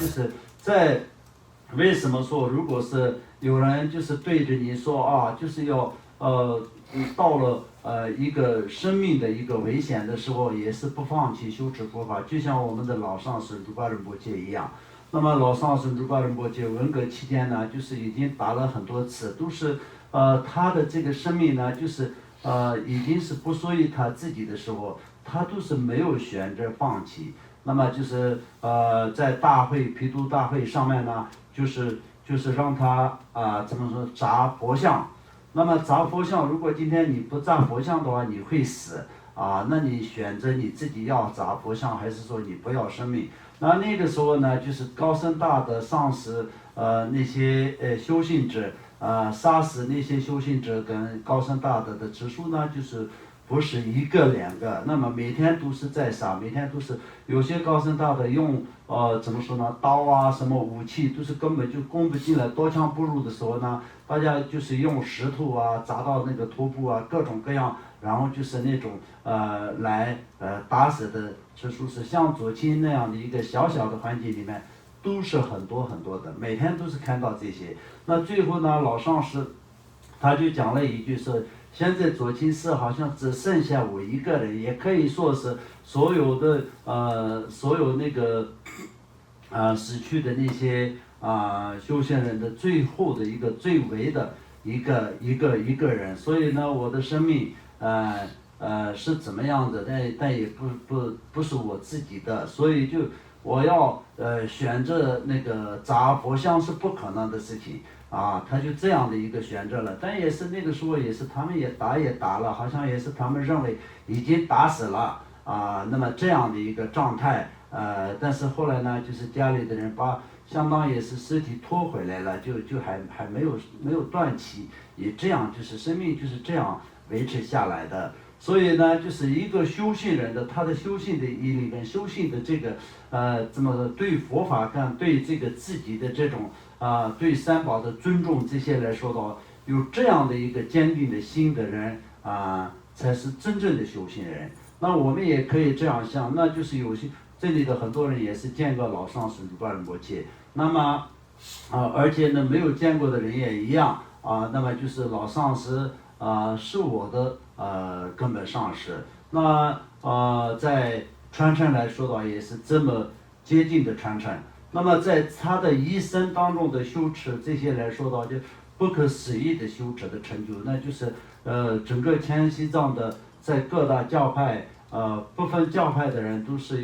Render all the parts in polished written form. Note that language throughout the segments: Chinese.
就是在为什么说，如果是有人就是对着你说啊，就是要到了一个生命的一个危险的时候，也是不放弃修持佛法，就像我们的老上师鲁巴仁波切一样。那么老上师鲁巴仁波切文革期间呢，就是已经打了很多次，都是他的这个生命呢，就是已经是不属于他自己的时候，他都是没有选择放弃。那么就是在大会批读大会上面呢，就是让他怎么说砸佛像。那么砸佛像，如果今天你不砸佛像的话，你会死那你选择你自己要砸佛像，还是说你不要生命？那个时候呢，就是高僧大德上师那些修行者杀死那些修行者跟高僧大德的指数呢，就是不是一个两个，那么每天都是在杀，每天都是有些高僧大德用怎么说呢，刀啊什么武器都是根本就攻不进来，刀枪不入的时候呢，大家就是用石头砸到那个头部各种各样，然后就是那种来打死的指数是像左倾那样的一个小小的环境里面，都是很多很多的，每天都是看到这些。那最后呢，老上师他就讲了一句是。现在左倾寺好像只剩下我一个人，也可以说是所有的所有那个死去的那些修行人的最后的一个最为的一个人。所以呢，我的生命是怎么样的，但也不是我自己的，所以就我要选择那个砸佛像是不可能的事情。他就这样的一个选择了，但也是那个时候也是他们也打了，好像也是他们认为已经打死了那么这样的一个状态但是后来呢，就是家里的人把相当也是尸体拖回来了，就还没有断气，也这样就是生命就是这样维持下来的。所以呢，就是一个修行人的他的修行的毅力跟修行的这个怎么对佛法跟对这个自己的这种对三宝的尊重这些来说到，有这样的一个坚定的心的人才是真正的修行人。那我们也可以这样想，那就是有些这里的很多人也是见过老上师鲁巴仁波切，那么而且呢没有见过的人也一样那么就是老上师是我的根本上师。那在传承来说的话，也是这么接近的传承。那么在他的一生当中的修持这些来说的话，就不可思议的修持的成就，那就是整个前西藏的在各大教派不分教派的人都是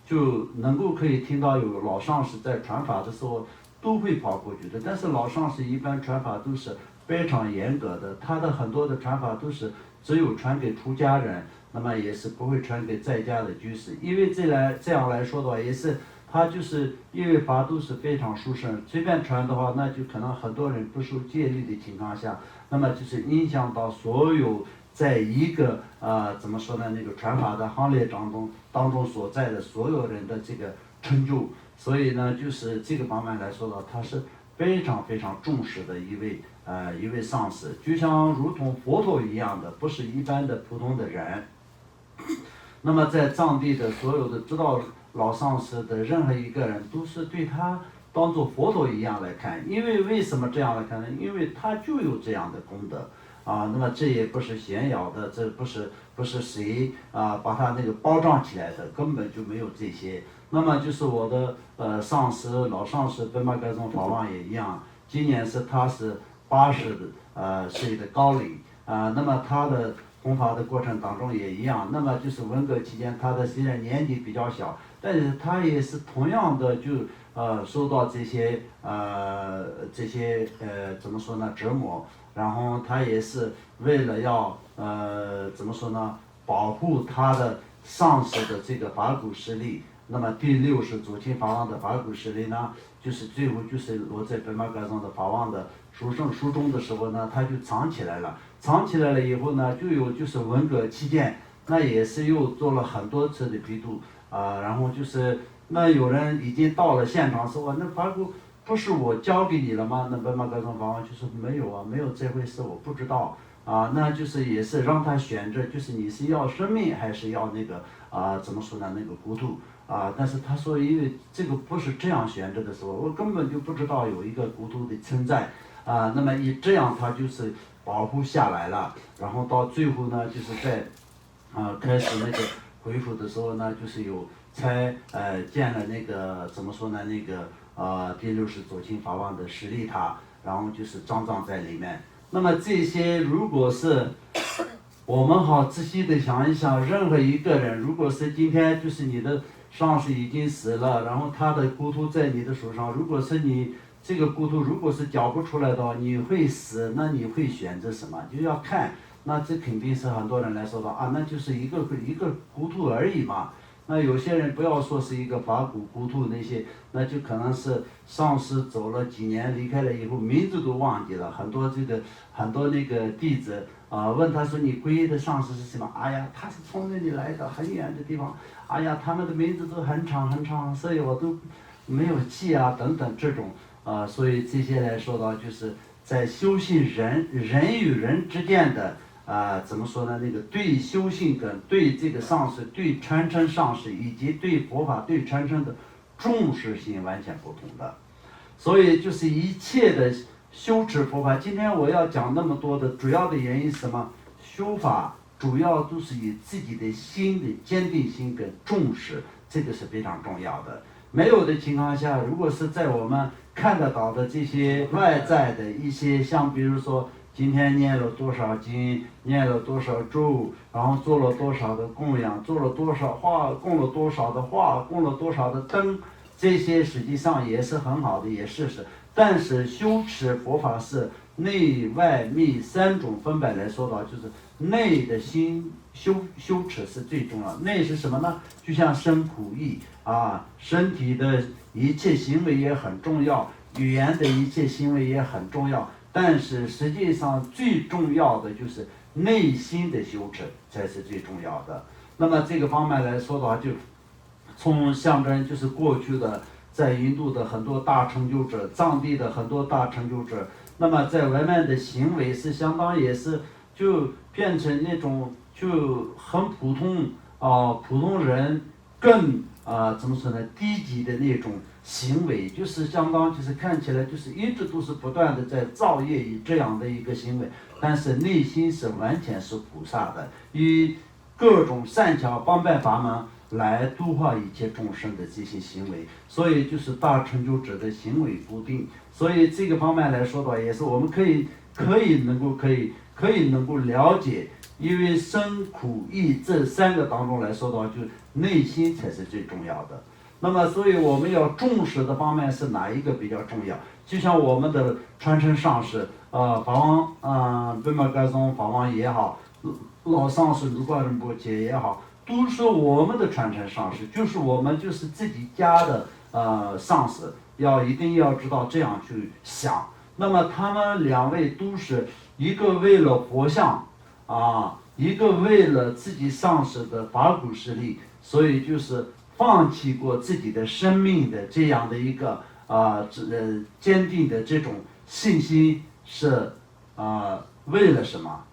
就能够可以听到有老上师在传法的时候都会跑过去的。但是老上师一般传法都是非常严格的，他的很多的传法都是只有传给出家人，那么也是不会传给在家的居士，因为这样来说的话，也是他就是因为法都是非常殊胜，随便传的话，那就可能很多人不受戒律的情况下，那么就是影响到所有在一个怎么说呢，那个传法的行列当中所在的所有人的这个成就。所以呢，就是这个方面来说呢，他是非常非常重视的一位上师，就像如同佛陀一样的，不是一般的普通的人。那么在藏地的所有的知道老上师的任何一个人，都是对他当作佛陀一样来看。因为为什么这样来看呢？因为他就有这样的功德那么这也不是炫耀的，这不是谁把他那个包装起来的，根本就没有这些。那么就是我的上师老上师奔巴格宗法王也一样，今年他是80岁的高龄那么他的弘法的过程当中也一样。那么就是文革期间，他的虽然年纪比较小，但是他也是同样的就受到这些怎么说呢折磨，然后他也是为了要怎么说呢保护他的上师的这个法鼓势力。那么第6是左倾法王的法鼓势力呢，就是最后就是落在奔巴格宗的法王的书中的时候呢，他就藏起来了。藏起来了以后呢，就是文革期间，那也是又做了很多次的批读然后就是那有人已经到了现场说那法鼓不是我交给你了吗？那奔巴格宗法王就说没有没有这回事，我不知道那就是也是让他选择，就是你是要生命还是要那个怎么说呢那个国度但是他说因为这个不是这样选择的时候，我根本就不知道有一个国度的存在那么这样他就是保护下来了，然后到最后呢就是在开始那个恢复的时候呢，就是有才建了那个怎么说呢那个第60左近法王的实力塔，然后就是装在里面。那么这些如果是我们好仔细的想一想，任何一个人如果是今天就是你的上司已经死了，然后他的骨头在你的手上，如果是你这个骨头如果是缴不出来的话，你会死，那你会选择什么？就要看，那这肯定是很多人来说的那就是一个骨头而已嘛。那有些人不要说是一个法骨头那些，那就可能是上司走了几年离开了以后，名字都忘记了。很多那个弟子问他说你皈依的上司是什么？哎呀，他是从那里来的，很远的地方。哎呀，他们的名字都很长，所以我都没有记等等这种所以这些来说的就是在修行人与人之间的。怎么说呢？那个对修行跟对这个上师、对传承上师以及对佛法、对传承的重视性完全不同的。所以就是一切的修持佛法，今天我要讲那么多的主要的原因是什么？修法主要都是以自己的心的坚定心跟重视，这个是非常重要的。没有的情况下，如果是在我们看得到的这些外在的一些，像比如说。今天念了多少经，念了多少咒，然后做了多少的供养，做了多少画，供了多少的画，供了多少的灯，这些实际上也是很好的，也是。但是修持佛法是内外密3种分别来说的，就是内的心修持是最重要。内是什么呢？就像身苦意身体的一切行为也很重要，语言的一切行为也很重要。但是实际上最重要的就是内心的修持才是最重要的。那么这个方面来说的话，就从象征就是过去的在印度的很多大成就者，藏地的很多大成就者，那么在外面的行为是相当也是就变成那种就很普通普通人更怎么说呢低级的那种行为，就是相当就是看起来就是一直都是不断的在造业以这样的一个行为，但是内心是完全是菩萨的，以各种善巧方便法门来度化一切众生的这些行为，所以就是大成就者的行为固定。所以这个方面来说的话，也是我们可以能够了解，因为身苦意这3个当中来说的话，就内心才是最重要的。那么所以我们要重视的方面是哪一个比较重要？就像我们的传承上师法王贝玛格宗法王也好，老上师如果仁波切也好，都是我们的传承上师，就是我们就是自己家的上师，一定要知道这样去想。那么他们2位都是一个为了佛像一个为了自己上师的法鼓实力，所以就是放弃过自己的生命的这样的一个坚定的这种信心是为了什么？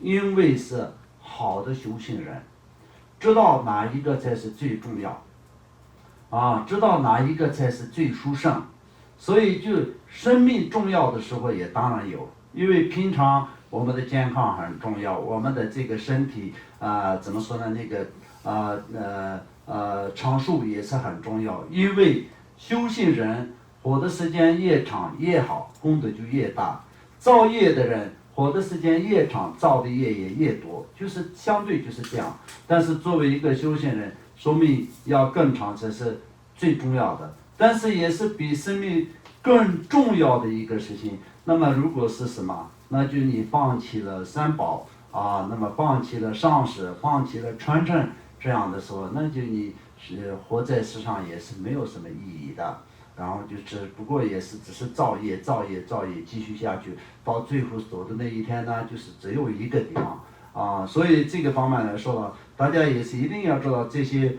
因为是好的修行人，知道哪一个才是最重要知道哪一个才是最殊胜，所以就生命重要的时候也当然有，因为平常我们的健康很重要，我们的这个身体怎么说呢那个长寿也是很重要，因为修行人活的时间越长越好，功德就越大。造业的人活的时间越长，造的业也越多，就是相对就是这样。但是作为一个修行人，寿命要更长才是最重要的，但是也是比生命更重要的一个事情。那么如果是什么？那就你放弃了3宝那么放弃了上师，放弃了传承。这样的时候，那就你是活在世上也是没有什么意义的，然后就只不过也是只是造业继续下去，到最后走的那一天呢，就是只有一个地方所以这个方面来说呢，大家也是一定要知道这些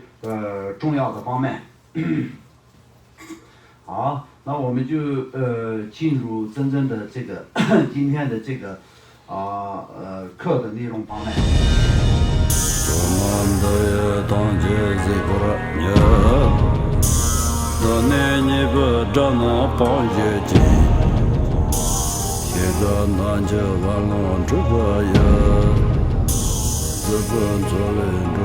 重要的方面。好，那我们就进入真正的这个今天的这个课的内容方面。资本责任